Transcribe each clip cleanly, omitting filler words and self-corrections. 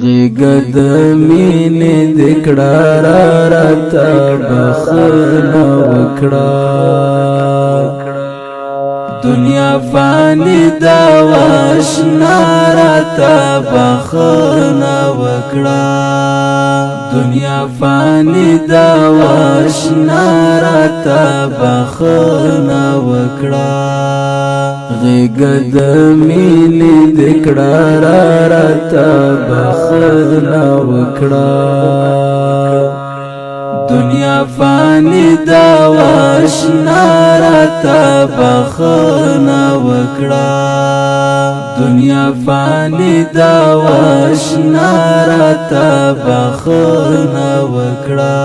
غیګد مینې دکړه راته بخښنه وکړه دنیا فانی دا واشنا راته بخښنه وکړه دنیا فانی دا واشنا راته بخښنه وکړه غیګد مینې دکړه راته بخښنه وکړه دنیا فانی دا واشنا راته بخښنه وکړه دنیا فانی دا واشنا راته بخښنه وکړه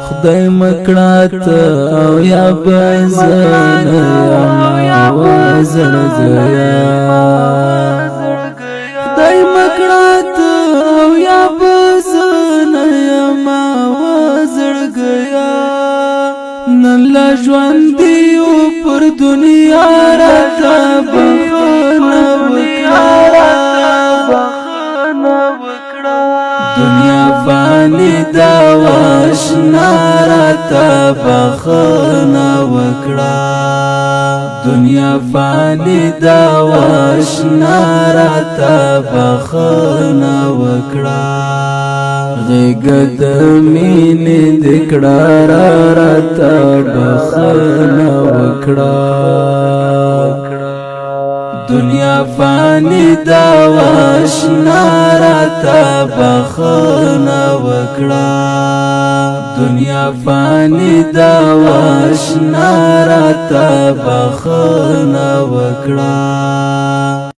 خدای مکړه ته او یا بزن یا وزړګیا خدای مکړه ته او یا بزن یا وزړګیا نن لا ژوند دیو پر دنیا راته بخښنه وکړه دنیا فانی دا واشنا راته بخښنه وکړه دنیا فانی دا واشنا راته بخښنه وکړه غیګد مینې دکړه راته بخښنه وکړه دنیا فانی دا واشنا راته بخښنه وکړه دنیا فانی دا واشنا راته بخښنه وکړه